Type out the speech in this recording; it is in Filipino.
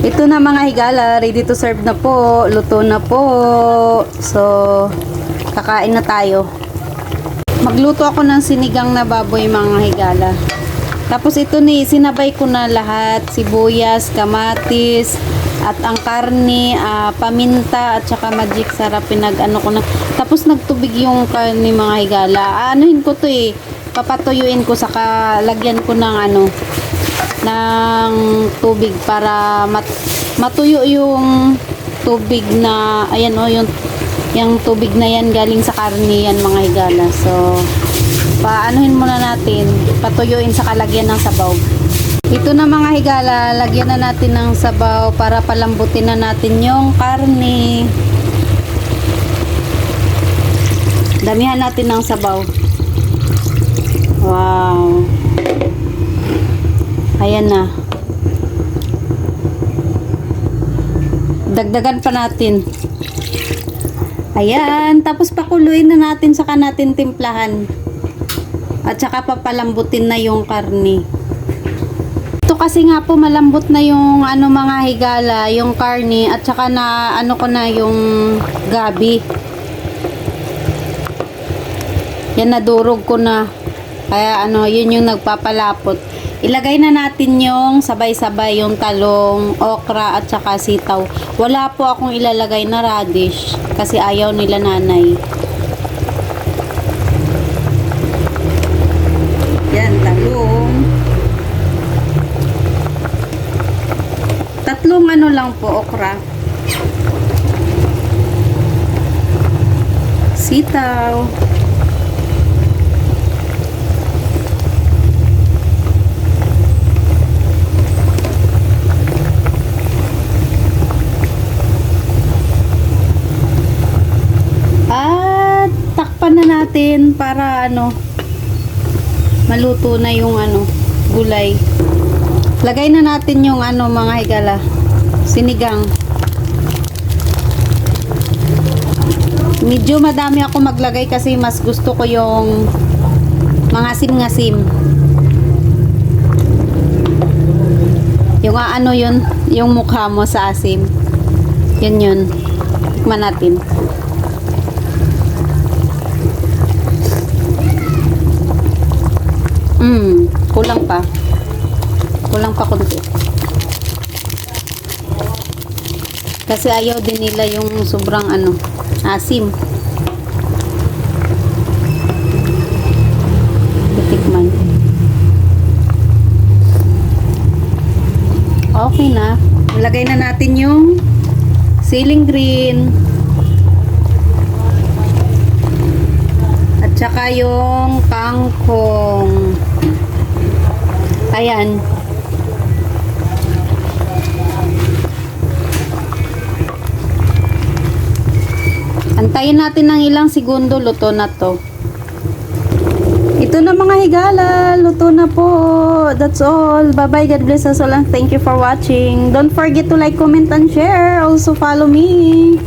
Ito na mga higala, ready to serve na po. Luto na po. So, kakain na tayo. Magluto ako ng sinigang na baboy mga higala. Tapos ito ni, sinabay ko na lahat. Sibuyas, kamatis, at ang karne, paminta, at saka magic sarap. Pinag-ano ko na. Tapos nagtubig yung karne mga higala. Anuhin ko to eh. Papatuyuin ko, saka lagyan ko ng ng tubig para matuyo yung tubig na ayan o, yung tubig na yan galing sa karne yan mga higala. So paanuhin muna natin, patuyuin sa kalagyan ng sabaw. Ito na mga higala, lagyan na natin ng sabaw para palambutin na natin yung karne. Damihan natin ng sabaw. Wow, ayan na. Dagdagan pa natin. Ayan. Tapos pakuluin na natin, saka natin timplahan. At saka papalambutin na yung karne. Ito kasi nga po malambot na yung mga higala, yung karne. At saka na ko na yung gabi. Yan, nadurog ko na. Kaya yun yung nagpapalapot. Ilagay na natin yung sabay-sabay, yung talong, okra, at saka sitaw. Wala po akong ilalagay na radish kasi ayaw nila nanay. Yan, talong. Tatlong lang po, okra. Sitaw. Na natin para maluto na yung gulay. Lagay na natin yung mga higala, sinigang. Medyo madami ako maglagay kasi mas gusto ko yung mga asim-ngasim. Yung yun, yung mukha mo sa asim. Yun. Tikman natin. Kulang pa. Kulang pa konti. Kasi ayaw din nila yung sobrang asim. Titikman. Okay na. Ilagay na natin yung ceiling green. At saka yung kangkong. Ayan. Antayin natin ng ilang segundo, luto na to. Ito na mga higala, luto na po. That's all. Bye-bye. God bless us all and thank you for watching. Don't forget to like, comment, and share. Also follow me.